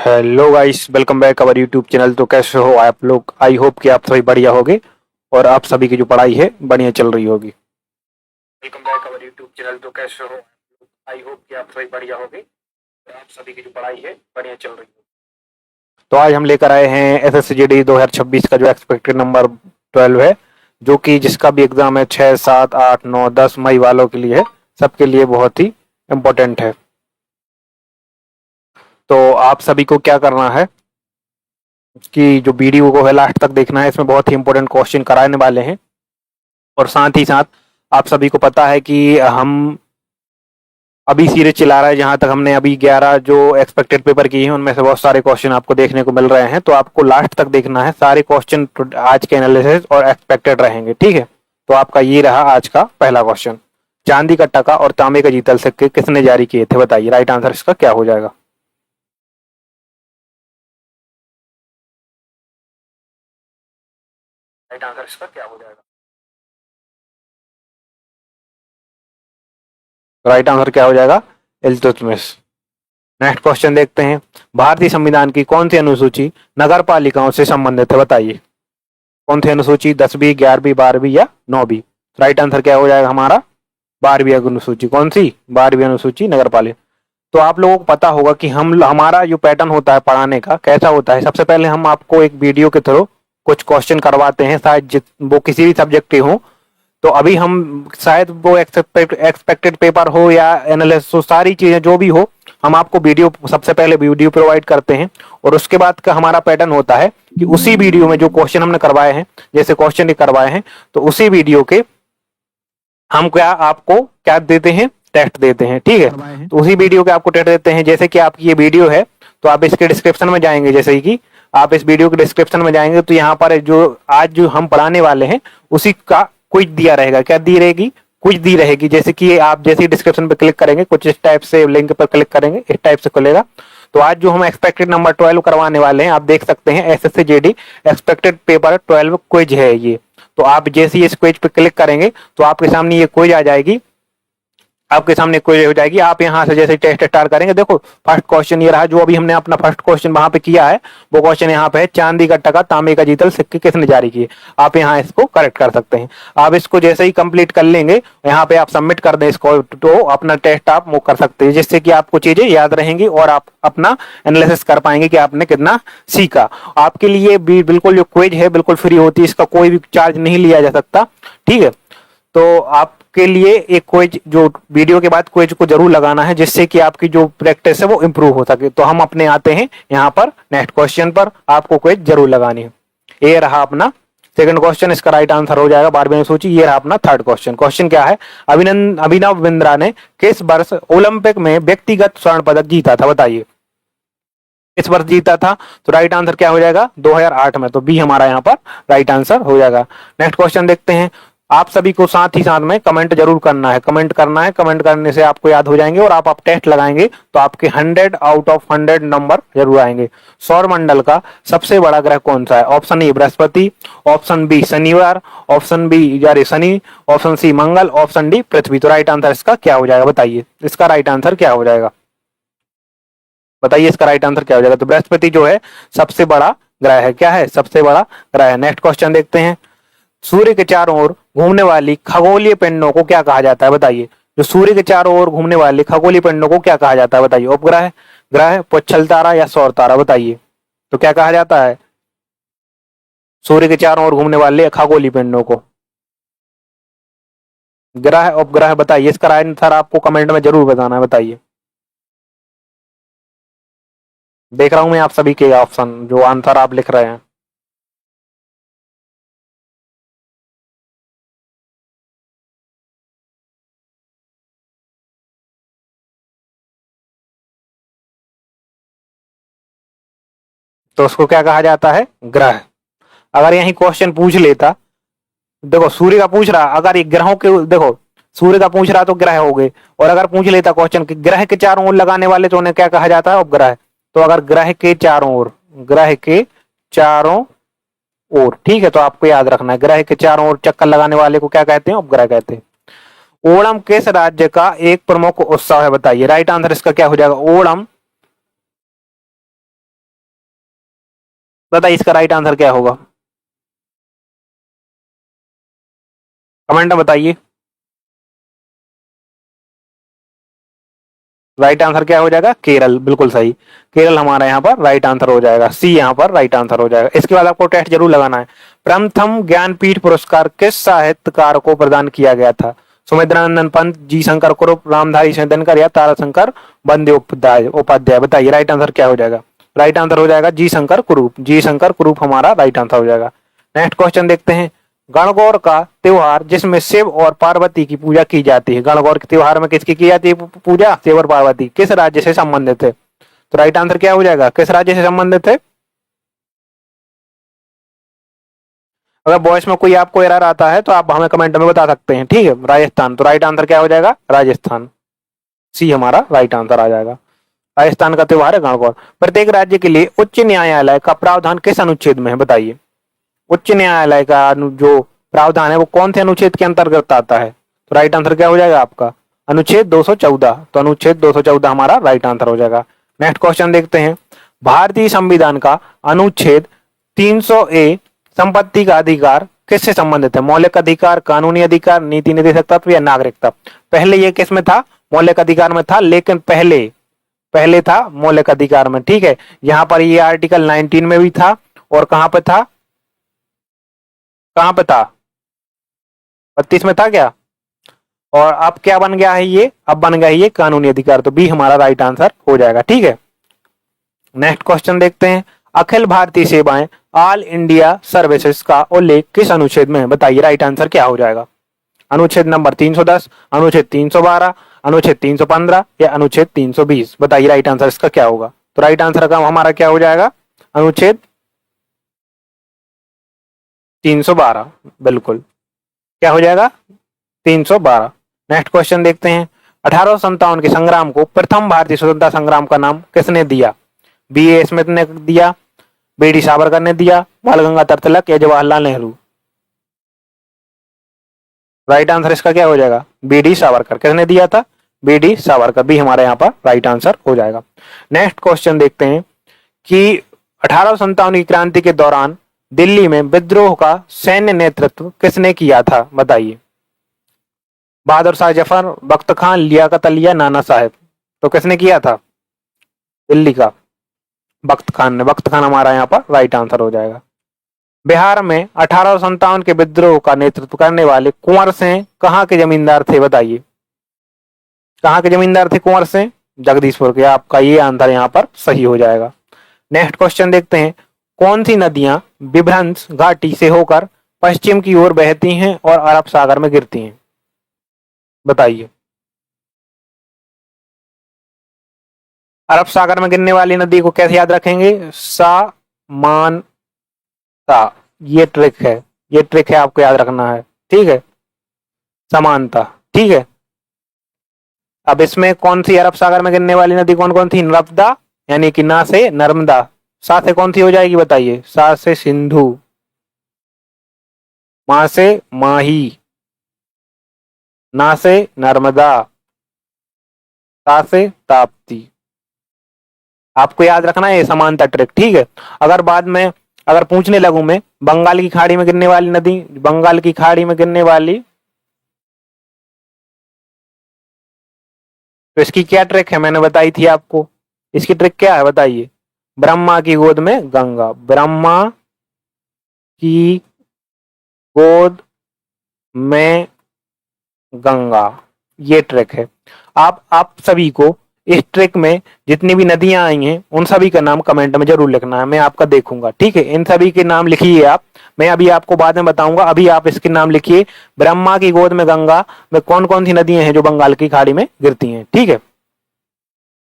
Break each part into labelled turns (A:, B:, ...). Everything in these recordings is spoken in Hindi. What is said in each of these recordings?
A: Hello guys, welcome back our YouTube channel. तो कैसे हो आप लोग? आई होप कि आप सभी बढ़िया होगे और आप सभी की जो पढ़ाई है बढ़िया चल रही होगी। Welcome back our YouTube channel. तो कैसे हो? आई होप कि आप सभी बढ़िया होगे और आप सभी की जो पढ़ाई है बढ़िया चल रही होगी। तो आज हम लेकर आए हैं एसएससीजीडी 2026 का जो एक्सपेक्टेड नंबर 12 है, जो कि जिसका भी एग्जाम है 6, 7, 8, 9, 10 मई वालों के लिए है। सबके लिए बहुत ही इम्पोर्टेंट है। तो आप सभी को क्या करना है कि जो वीडियो को है लास्ट तक देखना है। इसमें बहुत ही इंपॉर्टेंट क्वेश्चन कराने वाले हैं और साथ ही साथ आप सभी को पता है कि हम अभी सीरीज चला रहा है, जहां तक हमने अभी 11 जो एक्सपेक्टेड पेपर किए हैं उनमें से बहुत सारे क्वेश्चन आपको देखने को मिल रहे हैं। तो आपको लास्ट तक देखना है। सारे क्वेश्चन आज के एनालिसिस और एक्सपेक्टेड रहेंगे, ठीक है। तो आपका ये रहा आज का पहला क्वेश्चन। चांदी का टका और तांबे का जीतल सिक्के किसने जारी किए थे? बताइए राइट आंसर इसका क्या हो जाएगा। राइट आंसर इसका क्या हो जाएगा? राइट आंसर क्या हो जाएगा? इल्तुतमिश। नेक्स्ट क्वेश्चन देखते हैं। भारतीय संविधान की कौन सी अनुसूची नगर पालिकाओं से संबंधित है? बताइए कौन सी अनुसूची, 10वीं, 11वीं, 12वीं या 9वीं? राइट आंसर क्या हो जाएगा हमारा? 12वीं अनुसूची। कौन सी? 12वीं अनुसूची नगर पालिका। तो आप लोगों को पता होगा कि हम हमारा जो पैटर्न होता है पढ़ाने का कैसा होता है। सबसे पहले हम आपको एक वीडियो के थ्रू कुछ क्वेश्चन करवाते हैं, शायद वो किसी भी सब्जेक्ट के हों। तो अभी हम शायद वो एक्सपेक्टेड पेपर हो या एनालिसिस हो, सारी चीजें जो भी हो, हम आपको वीडियो सबसे पहले वीडियो प्रोवाइड करते हैं और उसके बाद का हमारा पैटर्न होता है कि उसी वीडियो में जो क्वेश्चन हमने करवाए हैं, जैसे क्वेश्चन ये करवाए हैं, तो उसी वीडियो के हम क्या आपको क्या देते हैं? टेस्ट देते हैं, ठीक है। तो उसी वीडियो के आपको टेस्ट देते हैं। जैसे कि आपकी ये वीडियो है तो आप इसके डिस्क्रिप्शन में जाएंगे। जैसे कि आप इस वीडियो के डिस्क्रिप्शन में जाएंगे तो यहाँ पर जो आज जो हम पढ़ाने वाले हैं उसी का क्विज दिया रहेगा। क्या दी रहेगी? क्विज दी रहेगी। जैसे कि आप जैसे ही डिस्क्रिप्शन पर क्लिक करेंगे कुछ इस टाइप से लिंक पर क्लिक करेंगे, इस टाइप से खुलेगा। तो आज जो हम एक्सपेक्टेड नंबर 12 करवाने वाले हैं, आप देख सकते हैं एसएससीजीडी एक्सपेक्टेड पेपर 12 क्विज है ये। तो आप जैसे ही इस क्विज पे क्लिक करेंगे तो आपके सामने ये क्विज आ जाएगी। आपके सामने क्वेरी हो जाएगी। आप यहाँ से जैसे टेस्ट स्टार्ट करेंगे, देखो फर्स्ट क्वेश्चन ये रहा, जो अभी हमने अपना फर्स्ट क्वेश्चन वहां पे किया है वो क्वेश्चन यहाँ पे है, चांदी का टका तांबे का जीतल सिक्के किसने जारी किए। आप यहाँ इसको करेक्ट कर सकते हैं। आप इसको जैसे ही कंप्लीट कर लेंगे, यहाँ पे आप सबमिट कर दें इसको, तो अपना टेस्ट आप वो कर सकते हैं, जिससे कि आपको चीजें याद रहेंगी और आप अपना एनालिसिस कर पाएंगे कि आपने कितना सीखा। आपके लिए भी बिल्कुल जो क्विज है बिल्कुल फ्री होती है, इसका कोई भी चार्ज नहीं लिया जा सकता, ठीक है। तो आपके लिए एक क्विज जो वीडियो के बाद क्विज को जरूर लगाना है, जिससे कि आपकी जो प्रैक्टिस है वो इम्प्रूव हो सके। तो हम अपने आते हैं यहाँ पर नेक्स्ट क्वेश्चन पर, आपको क्विज जरूर लगानी है। ये रहा अपना सेकंड क्वेश्चन, इसका राइट आंसर हो जाएगा 12वीं अनुसूची। ये रहा अपना थर्ड क्वेश्चन। क्वेश्चन क्या है? अभिनव बिंद्रा ने किस वर्ष ओलंपिक में व्यक्तिगत स्वर्ण पदक जीता था? बताइए किस वर्ष जीता था। तो राइट आंसर क्या हो जाएगा? 2008 में। तो बी हमारा यहाँ पर राइट आंसर हो जाएगा। नेक्स्ट क्वेश्चन देखते हैं। आप सभी को साथ ही साथ में कमेंट जरूर करना है, कमेंट करना है। कमेंट करने से आपको याद हो जाएंगे और आप टेस्ट लगाएंगे तो आपके 100 आउट ऑफ 100 नंबर जरूर आएंगे। सौर मंडल का सबसे बड़ा ग्रह कौन सा है? Option A Brihaspati, option B शनिवार, ऑप्शन बी यानी Shani, option C Mangal, option D पृथ्वी। तो राइट आंसर इसका क्या हो जाएगा? बताइए इसका राइट आंसर क्या हो जाएगा? बताइए इसका राइट आंसर क्या हो जाएगा? तो बृहस्पति जो है सबसे बड़ा ग्रह है। क्या है? सबसे बड़ा ग्रह है। नेक्स्ट क्वेश्चन देखते हैं। सूर्य के चारों ओर घूमने वाली खगोलीय पिंडों को क्या कहा जाता है? बताइए जो सूर्य के चारों ओर घूमने वाली खगोलीय पिंडों को क्या कहा जाता है? बताइए उपग्रह, ग्रह, पुच्छल तारा या सौर तारा? बताइए तो क्या कहा जाता है सूर्य के चारों ओर घूमने वाले खगोलीय पिंडों को? ग्रह, उपग्रह? बताइए इसका राइट आंसर आपको कमेंट में जरूर बताना है। बताइए, देख रहा हूं मैं आप सभी के ऑप्शन जो आंसर आप लिख रहे हैं। तो उसको क्या कहा जाता है? ग्रह। अगर यही क्वेश्चन पूछ लेता, देखो सूर्य का पूछ रहा, अगर ये ग्रहों के, देखो सूर्य का पूछ रहा तो ग्रह हो गए, और अगर पूछ लेता क्वेश्चन कि ग्रह के चारों ओर लगाने वाले तो उन्हें क्या कहा जाता है? उपग्रह। तो अगर ग्रह के चारों ओर, ग्रह के चारों ओर, ठीक है, तो आपको याद रखना है ग्रह के चारों ओर चक्कर लगाने वाले को क्या कहते हैं? उपग्रह कहते हैं। ओणम किस राज्य का एक प्रमुख उत्सव है? बताइए राइट आंसर इसका क्या हो जाएगा? ओणम बताइए इसका राइट आंसर क्या होगा, कमेंट में बताइए। राइट आंसर क्या हो जाएगा, केरल, बिल्कुल सही। केरल हमारा यहाँ पर राइट आंसर हो जाएगा, सी यहाँ पर राइट आंसर हो जाएगा। इसके बाद आपको टेस्ट जरूर लगाना है। प्रथम ज्ञानपीठ पुरस्कार किस साहित्यकार को प्रदान किया गया था? सुमित्रानंदन पंत, जी शंकर कुरुप, रामधारी सिंह या ताराशंकर बंदोपाध्याय उपाध्याय। बताइए राइट आंसर क्या हो जाएगा। राइट आंसर हो जाएगा जी शंकर कुरूप, जी शंकर कुरूप हमारा राइट आंसर हो जाएगा। नेक्स्ट क्वेश्चन देखते हैं। गणगौर का त्योहार जिसमें शिव और पार्वती की पूजा की जाती है, गणगौर के त्योहार में किसकी की जाती है पूजा, शिव और पार्वती, किस राज्य से संबंधित है? तो राइट आंसर क्या हो जाएगा, किस राज्य से संबंधित है? अगर वॉइस में कोई आपको एरर आता है तो आप हमें कमेंट में बता सकते हैं, ठीक है। राजस्थान, तो राइट आंसर क्या हो जाएगा, राजस्थान, सी हमारा राइट आंसर आ जाएगा। राजस्थान का त्योहार है गणगौर। प्रत्येक राज्य के लिए उच्च न्यायालय का प्रावधान किस अनुच्छेद में है? बताइए उच्च न्यायालय का जो प्रावधान है वो कौन से अनुच्छेद के अंतर्गत आता है? तो राइट आंसर क्या हो जाएगा आपका, अनुच्छेद 214। तो अनुच्छेद 214 हमारा राइट आंसर हो जाएगा। नेक्स्ट क्वेश्चन देखते हैं। भारतीय संविधान का अनुच्छेद 300 ए संपत्ति का अधिकार किससे संबंधित है? मौलिक अधिकार, कानूनी अधिकार, नीति निर्देशक तत्व या नागरिकता? पहले ये किस में था, मौलिक अधिकार में था, लेकिन पहले पहले था मौलिक अधिकार में, ठीक है। यहां पर ये आर्टिकल 19 में भी था, और कहां पे था, कहां पे था, 32 में था क्या? और अब क्या बन गया है ये, अब बन गया है ये कानूनी अधिकार, तो बी हमारा राइट आंसर हो जाएगा, ठीक है। नेक्स्ट क्वेश्चन देखते हैं। अखिल भारतीय सेवाएं ऑल इंडिया सर्विसेज का उल्लेख किस अनुच्छेद में है? बताइए राइट आंसर क्या हो जाएगा। अनुच्छेद नंबर 310, अनुच्छेद 312, अनुच्छेद 315 या अनुच्छेद 320? बताइए राइट आंसर इसका क्या होगा। तो राइट आंसर का हमारा क्या हो जाएगा, अनुच्छेद 312, बिल्कुल क्या हो जाएगा, 312। नेक्स्ट क्वेश्चन देखते हैं। 1857 के संग्राम को प्रथम भारतीय स्वतंत्रता संग्राम का नाम किसने दिया? बी ए स्मिथ ने दिया, बी डी सावरकर ने दिया, बाल गंगाधर तिलक या जवाहरलाल नेहरू? राइट आंसर इसका क्या हो जाएगा, बी डी सावरकर। किसने दिया था, बी डी सावरकर, भी हमारे यहाँ पर राइट आंसर हो जाएगा। नेक्स्ट क्वेश्चन देखते हैं कि 1857 की क्रांति के दौरान दिल्ली में विद्रोह का सैन्य नेतृत्व किसने किया था? बताइए। बहादुर शाह जफर, बख्त खान, लियाकत अली या नाना साहेब? तो किसने किया था दिल्ली का, बख्त खान ने। बख्त खान हमारा यहाँ पर राइट आंसर हो जाएगा। बिहार में 1857 के विद्रोह का नेतृत्व करने वाले कुंवर सिंह कहाँ के जमींदार थे? बताइए कहाँ के जमींदार थे कुंवर सिंह? जगदीशपुर के। आपका ये आंसर यहाँ पर सही हो जाएगा। नेक्स्ट क्वेश्चन देखते हैं। कौन सी नदियां विभ्रंश घाटी से होकर पश्चिम की ओर बहती हैं और अरब सागर में गिरती हैं? बताइए। अरब सागर में गिरने वाली नदी को कैसे याद रखेंगे, सामानता। ये ट्रिक है, ये ट्रिक है, आपको याद रखना है, ठीक है, समानता, ठीक है। अब इसमें कौन सी अरब सागर में गिरने वाली नदी कौन कौन थी? नर्मदा, यानी कि ना से नर्मदा, सा से कौन सी हो जाएगी बताइए? सा से सिंधु, मा से माही, ना से नर्मदा, ता से ताप्ती। आपको याद रखना है ये समानता ट्रिक, ठीक है। अगर बाद में अगर पूछने लगूं मैं बंगाल की खाड़ी में गिरने वाली नदी, बंगाल की खाड़ी में गिरने वाली, तो इसकी क्या ट्रिक है, मैंने बताई थी आपको। इसकी ट्रिक क्या है बताइए? ब्रह्मा की गोद में गंगा, ब्रह्मा की गोद में गंगा, ये ट्रिक है। आप सभी को इस ट्रिक में जितनी भी नदियां आई हैं उन सभी का नाम कमेंट में जरूर लिखना है, मैं आपका देखूंगा, ठीक है। इन सभी के नाम लिखिए आप, मैं अभी आपको बाद में बताऊंगा, अभी आप इसके नाम लिखिए। ब्रह्मा की गोद में गंगा में कौन कौन सी नदियां हैं जो बंगाल की खाड़ी में गिरती हैं, ठीक है।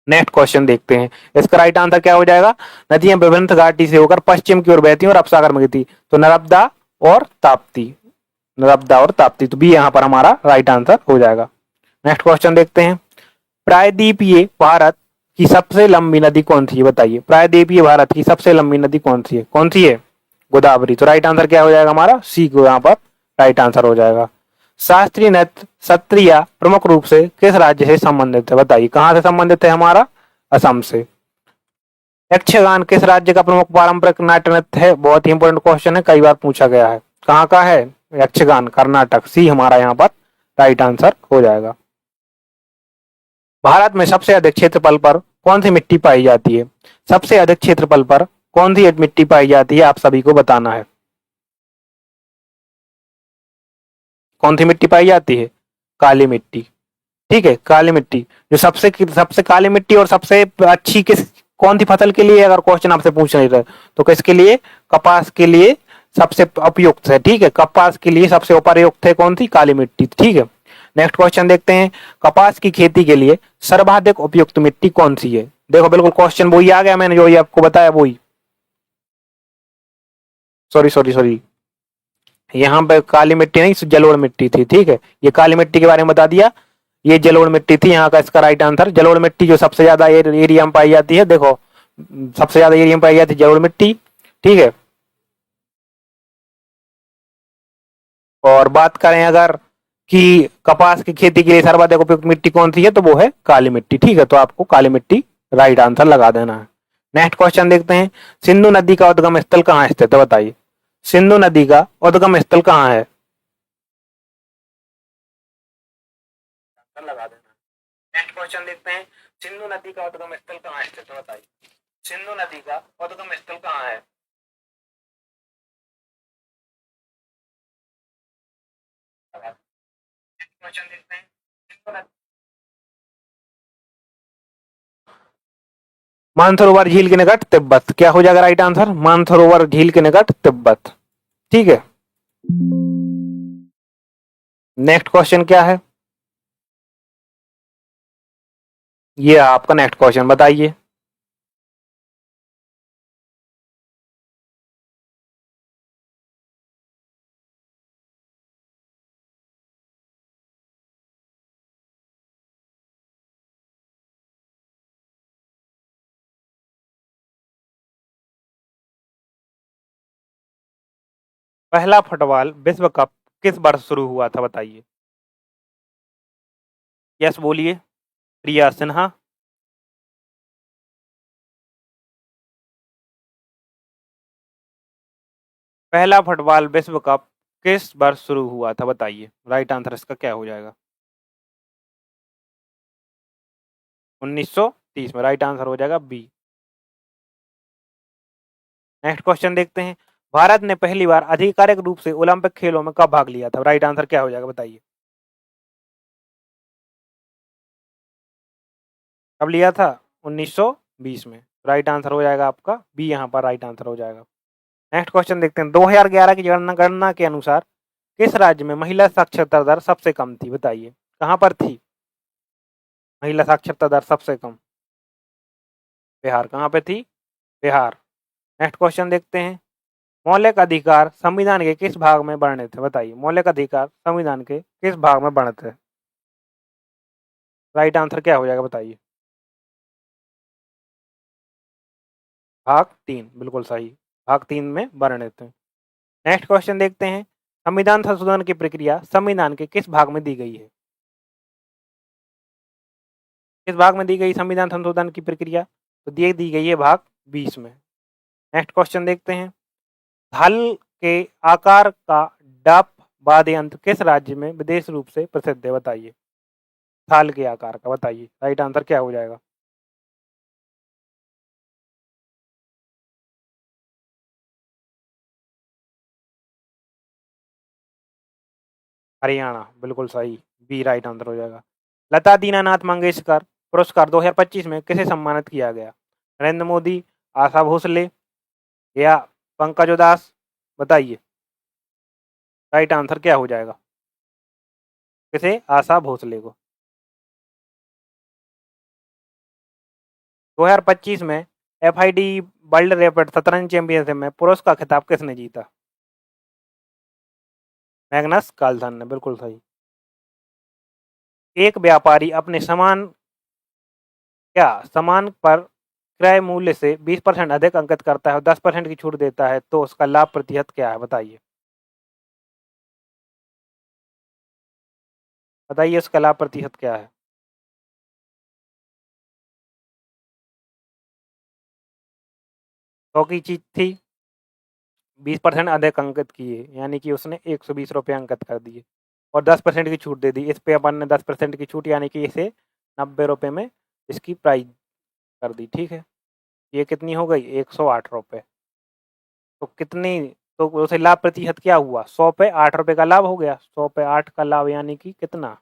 A: नेक्स्ट क्वेश्चन देखते हैं। इसका राइट आंसर क्या हो जाएगा? नदियां विभिन्न घाटी से होकर पश्चिम की ओर बहती हैं और अरब सागर में गिरती, तो नर्मदा और ताप्ती, नर्मदा और ताप्ती, तो भी यहाँ पर हमारा राइट आंसर हो जाएगा। नेक्स्ट क्वेश्चन देखते हैं। प्रायद्वीपीय भारत की सबसे लंबी नदी कौन सी है? बताइए। प्रायद्वीपीय भारत की सबसे लंबी नदी कौन सी है? कौन सी है? गोदावरी। तो राइट आंसर क्या हो जाएगा हमारा? सी को यहाँ पर राइट आंसर हो जाएगा। शास्त्रीय नृत्य सत्रिया प्रमुख रूप से किस राज्य से संबंधित है? बताइए। कहाँ से संबंधित है हमारा? असम से। यक्षगान किस राज्य का प्रमुख पारंपरिक नाट्य नृत्य है? बहुत ही इंपॉर्टेंट क्वेश्चन है, कई बार पूछा गया है। कहाँ का है यक्षगान? कर्नाटक, सी हमारा यहाँ पर राइट आंसर हो जाएगा। भारत में सबसे अधिक क्षेत्रफल पर कौन सी मिट्टी पाई जाती है? सबसे अधिक क्षेत्रफल पर कौन सी मिट्टी पाई जाती है, आप सभी को बताना है। कौन सी मिट्टी पाई जाती है? काली मिट्टी। ठीक है, काली मिट्टी। जो सबसे सबसे काली मिट्टी और सबसे अच्छी किस कौन सी फसल के लिए, अगर क्वेश्चन आपसे पूछ नहीं रहे तो किसके लिए? कपास के लिए सबसे उपयुक्त है। ठीक है, कपास के लिए सबसे उपयुक्त है कौन सी? काली मिट्टी। ठीक है, नेक्स्ट क्वेश्चन देखते हैं। कपास की खेती के लिए सर्वाधिक उपयुक्त मिट्टी कौन सी है? देखो बिल्कुल क्वेश्चन वही आ गया, मैंने जो ये आपको बताया वही। सॉरी सॉरी सॉरी, यहाँ पे काली मिट्टी नहीं, जलोढ़ मिट्टी थी। ठीक है, ये काली मिट्टी के बारे में बता दिया, ये जलोढ़ मिट्टी थी। यहाँ का इसका राइट आंसर जलोढ़ मिट्टी, जो सबसे ज्यादा एरिया में पाई जाती है। देखो सबसे ज्यादा एरिया में पाई जाती है जलोढ़ मिट्टी। ठीक है, और बात करें अगर कि कपास की खेती के लिए सर्वाधिक उपयुक्त मिट्टी कौन सी है, तो वो है काली मिट्टी। ठीक है, तो आपको काली मिट्टी राइट आंसर लगा देना है। नेक्स्ट क्वेश्चन देखते हैं। सिंधु नदी का उद्गम स्थल कहाँ स्थित है, बताइए। सिंधु नदी का उद्गम स्थल कहाँ है? लगा देना। नेक्स्ट क्वेश्चन देखते हैं। सिंधु नदी का उद्गम स्थल कहाँ स्थित है, बताइए। सिंधु नदी का उद्गम स्थल कहाँ है? क्वेश्चन देखते हैं। सिंधु नदी मानसरोवर झील के निकट तिब्बत, क्या हो जाएगा राइट आंसर? मानसरोवर झील के निकट तिब्बत। ठीक है, नेक्स्ट क्वेश्चन क्या है? ये आपका नेक्स्ट क्वेश्चन, बताइए। पहला फुटबॉल विश्व कप किस वर्ष शुरू हुआ था, बताइए। यस बोलिए। प्रिया सिन्हा। पहला फुटबॉल विश्व कप किस वर्ष शुरू हुआ था, बताइए। राइट आंसर इसका क्या हो जाएगा? 1930 में, राइट आंसर हो जाएगा बी। नेक्स्ट क्वेश्चन देखते हैं। भारत ने पहली बार आधिकारिक रूप से ओलंपिक खेलों में कब भाग लिया था, राइट आंसर क्या हो जाएगा, बताइए। कब लिया था? 1920 में, राइट आंसर हो जाएगा आपका बी, यहाँ पर राइट आंसर हो जाएगा। नेक्स्ट क्वेश्चन देखते हैं। 2011 की गणना के अनुसार किस राज्य में महिला साक्षरता दर सबसे कम थी, बताइए। कहाँ पर थी महिला साक्षरता दर सबसे कम? बिहार। कहाँ पे थी? बिहार। नेक्स्ट क्वेश्चन देखते हैं। मौलिक अधिकार संविधान के किस भाग में वर्णित है, बताइए। मौलिक अधिकार संविधान के किस भाग में वर्णित है? राइट आंसर क्या हो जाएगा, बताइए। भाग 3, बिल्कुल सही, भाग 3 में वर्णित है। नेक्स्ट क्वेश्चन देखते हैं। संविधान संशोधन की प्रक्रिया संविधान के किस भाग में दी गई है? किस भाग में दी गई संविधान संशोधन की प्रक्रिया? तो दी गई है भाग 20 में। नेक्स्ट क्वेश्चन देखते हैं। हल के आकार का डप वाद्य यंत्र किस राज्य में विदेश रूप से प्रसिद्ध है, बताइए। थाल के आकार का, बताइए। राइट आंसर क्या हो जाएगा? हरियाणा, बिल्कुल सही, बी राइट आंसर हो जाएगा। लता दीनानाथ मंगेशकर पुरस्कार 2025 में किसे सम्मानित किया गया? नरेंद्र मोदी, आशा भोसले या पंकज उदास, बताइए। राइट आंसर क्या हो जाएगा? किसे? आशा भोसले को। 2025 में एफआईडी वर्ल्ड रैपिड शतरंज चैंपियनशिप में पुरुष का खिताब किसने जीता? मैग्नस कार्लसन ने, बिल्कुल सही। एक व्यापारी अपने सामान पर क्रय मूल्य से 20% अधिक अंकित करता है और 10% की छूट देता है, तो उसका लाभ प्रतिशत क्या है, बताइए। बताइए उसका लाभ प्रतिशत क्या है? 100 की चीज थी, 20% अधिक अंकित किए, यानी कि उसने 120 रुपये अंकित कर दिए और 10% की छूट दे दी। इस पे अपन ने 10% की छूट, यानी कि इसे 90 रुपये में इसकी प्राइस कर दी। ठीक है, ये कितनी हो गई? 108 रुपये। तो कितनी, तो उसे लाभ प्रतिशत क्या हुआ? 100 पे 8 रुपये का लाभ हो गया। 100 पे 8 का लाभ, यानी कि कितना?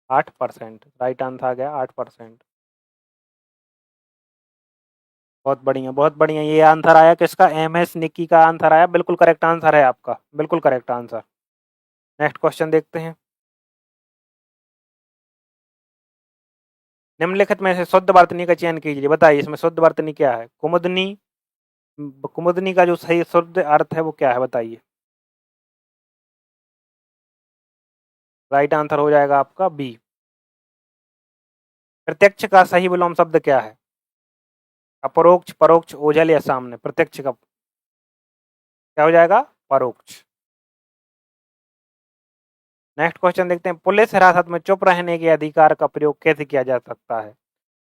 A: 8%। राइट आंसर आ गया 8%। बहुत बढ़िया, बहुत बढ़िया। ये आंसर आया किसका? MS निक्की का आंसर आया। बिल्कुल करेक्ट आंसर है आपका, बिल्कुल करेक्ट आंसर। नेक्स्ट क्वेश्चन देखते हैं। निम्नलिखित में से शुद्ध वर्तनी का चयन कीजिए। बताइए इसमें शुद्ध वर्तनी क्या है? कुमुदनी। कुमुदनी का जो सही शुद्ध अर्थ है वो क्या है? बताइए। राइट आंसर हो जाएगा आपका बी। प्रत्यक्ष का सही विलोम शब्द क्या है? अपरोक्ष, परोक्ष, ओझल या सामने? प्रत्यक्ष का क्या हो जाएगा? परोक्ष। नेक्स्ट क्वेश्चन देखते हैं। पुलिस हिरासत में चुप रहने के अधिकार का प्रयोग कैसे किया जा सकता है?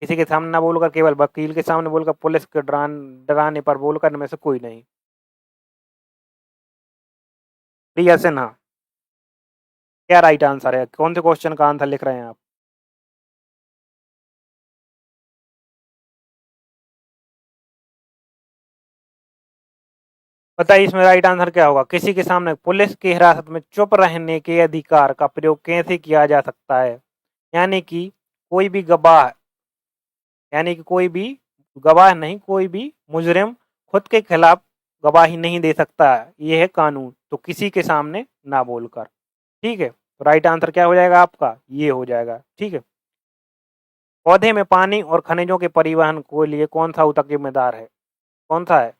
A: किसी के सामने ना बोलकर, केवल वकील के सामने बोलकर, पुलिस के डराने पर बोलकर, इनमें से कोई नहीं। प्रिया सिन्हा। क्या राइट आंसर है? कौन से क्वेश्चन का आंसर लिख रहे हैं आप? बताइए इसमें राइट आंसर क्या होगा? किसी के सामने पुलिस की हिरासत में चुप रहने के अधिकार का प्रयोग कैसे किया जा सकता है? यानी कि कोई भी गवाह, यानी कि कोई भी गवाह नहीं, कोई भी मुजरिम खुद के खिलाफ गवाही नहीं दे सकता है। ये है कानून। तो किसी के सामने ना बोलकर। ठीक है, तो राइट आंसर क्या हो जाएगा आपका? ये हो जाएगा। ठीक है। पौधे में पानी और खनिजों के परिवहन के लिए कौन सा ऊतक जिम्मेदार है? कौन सा है?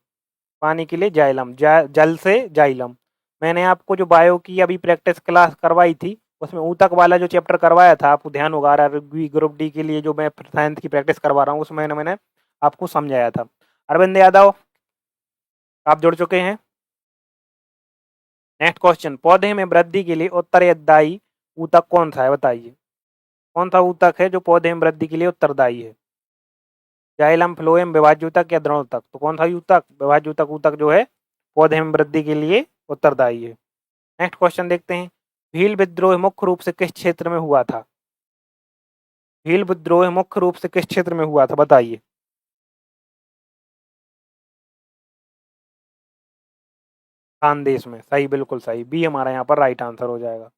A: पानी के लिए जाइलम, जल से जाइलम। मैंने आपको जो बायो की अभी प्रैक्टिस क्लास करवाई थी, उसमें ऊतक वाला जो चैप्टर करवाया था, आपको ध्यान होगा, ग्रुप डी के लिए जो मैं साइंस की प्रैक्टिस करवा रहा हूँ, उसमें मैंने आपको समझाया था। अरविंद यादव, आप जुड़ चुके हैं। Next question. पौधे में वृद्धि के लिए उत्तरदायी ऊतक कौन सा है? बताइए। कौन सा ऊतक है जो पौधे में वृद्धि के लिए उत्तरदायी है? जाइलम, फ्लोएम, विभाज्य ऊतक या दृढ़ ऊतक? तो कौन सा ऊतक? विभाज्य ऊतक ऊतक जो है पौधे में वृद्धि के लिए उत्तरदायी है। नेक्स्ट क्वेश्चन देखते हैं। भील विद्रोह मुख्य रूप से किस क्षेत्र में हुआ था? भील विद्रोह मुख्य रूप से किस क्षेत्र में हुआ था? बताइए। खानदेश में। सही, बिल्कुल सही। बी हमारा यहाँ पर राइट आंसर हो जाएगा।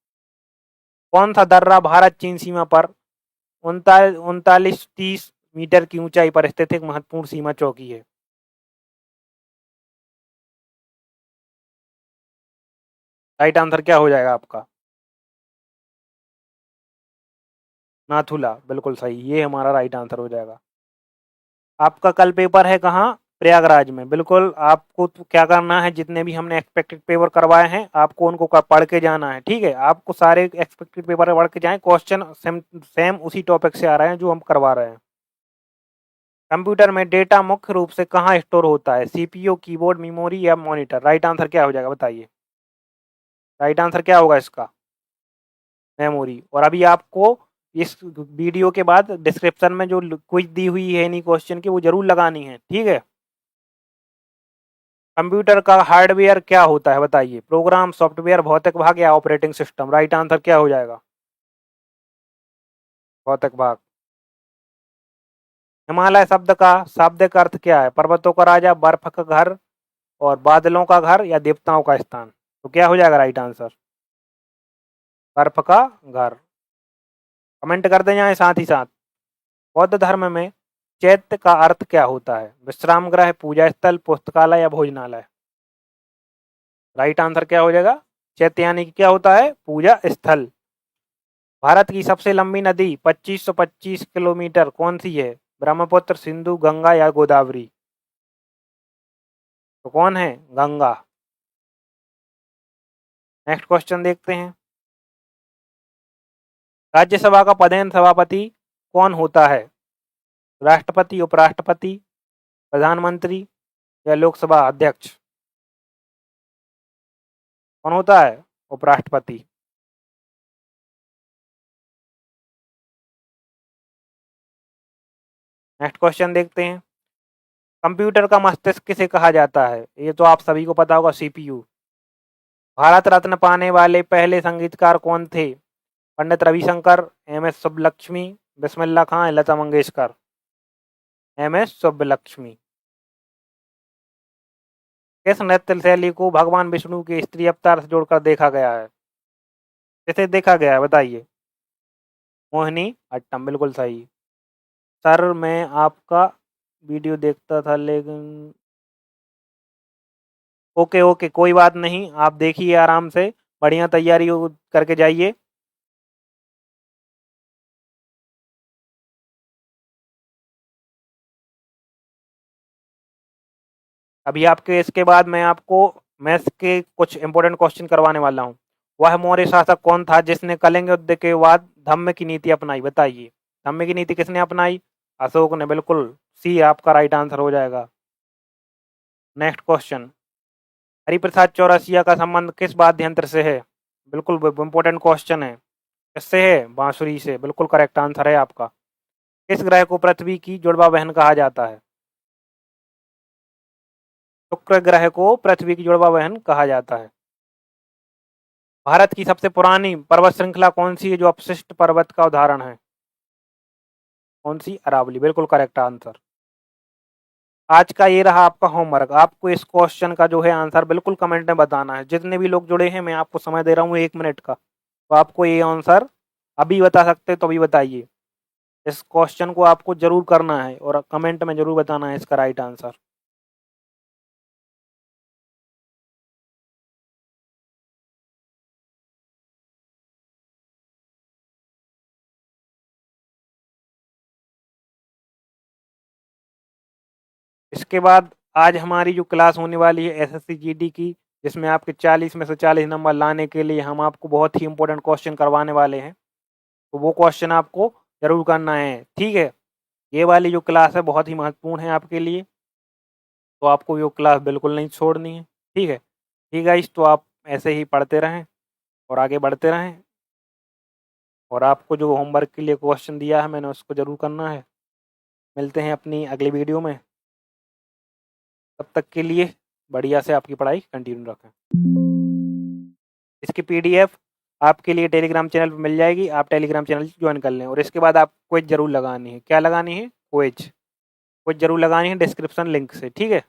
A: कौन सा दर्रा भारत चीन सीमा पर 3930 मीटर की ऊंचाई पर स्थित एक महत्वपूर्ण सीमा चौकी है? राइट आंसर क्या हो जाएगा आपका? नाथुला, बिल्कुल सही। ये हमारा राइट आंसर हो जाएगा। आपका कल पेपर है कहाँ? प्रयागराज में। बिल्कुल आपको तो क्या करना है, जितने भी हमने एक्सपेक्टेड पेपर करवाए हैं आपको उनको पढ़ के जाना है। ठीक है, आपको सारे एक्सपेक्टेड पेपर पढ़ के जाएं। क्वेश्चन सेम सेम उसी टॉपिक से आ रहे हैं जो हम करवा रहे हैं। कंप्यूटर में डेटा मुख्य रूप से कहाँ स्टोर होता है? CPU, कीबोर्ड, मेमोरी या मॉनिटर? राइट आंसर क्या हो जाएगा? बताइए। राइट आंसर क्या होगा इसका? मेमोरी। और अभी आपको इस वीडियो के बाद डिस्क्रिप्शन में जो क्विज दी हुई है इन्हीं क्वेश्चन की, वो जरूर लगानी है। ठीक है। कंप्यूटर का हार्डवेयर क्या होता है? बताइए। प्रोग्राम, सॉफ्टवेयर, भौतिक भाग या ऑपरेटिंग सिस्टम? राइट आंसर क्या हो जाएगा? भौतिक भाग। हिमालय शब्द का शाब्दिक अर्थ क्या है? पर्वतों का राजा, बर्फ का घर और बादलों का घर या देवताओं का स्थान? तो क्या हो जाएगा राइट आंसर? बर्फ का घर। कमेंट कर दें जाए साथ ही साथ। बौद्ध धर्म में चैत्य का अर्थ क्या होता है? विश्राम गृह, पूजा स्थल, पुस्तकालय या भोजनालय? राइट आंसर क्या हो जाएगा? चैत्य यानी कि क्या होता है? पूजा स्थल। भारत की सबसे लंबी नदी 2525 किलोमीटर कौन सी है? ब्रह्मपुत्र, सिंधु, गंगा या गोदावरी? तो कौन है? गंगा। नेक्स्ट क्वेश्चन देखते हैं। राज्यसभा का पदेन सभापति कौन होता है? राष्ट्रपति, उपराष्ट्रपति, प्रधानमंत्री या लोकसभा अध्यक्ष? कौन होता है? उपराष्ट्रपति। नेक्स्ट क्वेश्चन देखते हैं। कंप्यूटर का मस्तिष्क किसे कहा जाता है? ये तो आप सभी को पता होगा, सीपीयू। भारत रत्न पाने वाले पहले संगीतकार कौन थे? पंडित रविशंकर, एम.एस. सुब्बलक्ष्मी, बिस्मिल्लाह खां, लता मंगेशकर। एम.एस. सुब्बलक्ष्मी। किस नृत्य शैली को भगवान विष्णु के स्त्री अवतार से जोड़कर देखा गया है? किसे देखा गया है बताइए? मोहिनी अट्टम, बिल्कुल सही। सर मैं आपका वीडियो देखता था लेकिन ओके ओके, कोई बात नहीं, आप देखिए आराम से, बढ़िया तैयारी करके जाइए। अभी आपके इसके बाद मैं आपको मैथ्स के कुछ इंपॉर्टेंट क्वेश्चन करवाने वाला हूँ। वह मौर्य शासक कौन था जिसने कलिंग युद्ध के बाद धम्म की नीति अपनाई? बताइए, धम्म की नीति किसने अपनाई? अशोक ने, बिल्कुल सी आपका राइट आंसर हो जाएगा। नेक्स्ट क्वेश्चन, हरिप्रसाद चौरसिया का संबंध किस वाद्य यंत्र से है? बिल्कुल इंपॉर्टेंट क्वेश्चन है। किससे है? बांसुरी से, बिल्कुल करेक्ट आंसर है आपका। किस ग्रह को पृथ्वी की जुड़वा बहन कहा जाता है? शुक्र ग्रह को पृथ्वी की जुड़वा बहन कहा जाता है। भारत की सबसे पुरानी पर्वत श्रृंखला कौन सी है जो अपशिष्ट पर्वत का उदाहरण है? कौन सी? अरावली, बिल्कुल करेक्ट आंसर। आज का ये रहा आपका होमवर्क। आपको इस क्वेश्चन का जो है आंसर बिल्कुल कमेंट में बताना है। जितने भी लोग जुड़े हैं मैं आपको समय दे रहा हूँ 1 मिनट का, तो आपको ये आंसर अभी बता सकते हो तो अभी बताइए। इस क्वेश्चन को आपको जरूर करना है और कमेंट में जरूर बताना है इसका राइट आंसर। इसके बाद आज हमारी जो क्लास होने वाली है एसएससी जीडी की, जिसमें आपके 40 में से 40 नंबर लाने के लिए हम आपको बहुत ही इंपॉर्टेंट क्वेश्चन करवाने वाले हैं। तो वो क्वेश्चन आपको जरूर करना है, ठीक है। ये वाली जो क्लास है बहुत ही महत्वपूर्ण है आपके लिए, तो आपको ये क्लास बिल्कुल नहीं छोड़नी है, ठीक है। ठीक है, इस तो आप ऐसे ही पढ़ते रहें और आगे बढ़ते रहें, और आपको जो होमवर्क के लिए क्वेश्चन दिया है मैंने उसको ज़रूर करना है। मिलते हैं अपनी अगली वीडियो में, तब तक के लिए बढ़िया से आपकी पढ़ाई कंटिन्यू रखें। इसकी पीडीएफ आपके लिए टेलीग्राम चैनल पर मिल जाएगी, आप टेलीग्राम चैनल ज्वाइन कर लें। और इसके बाद आप क्विज ज़रूर लगानी है। क्या लगानी है? क्विज ज़रूर लगानी है डिस्क्रिप्शन लिंक से, ठीक है।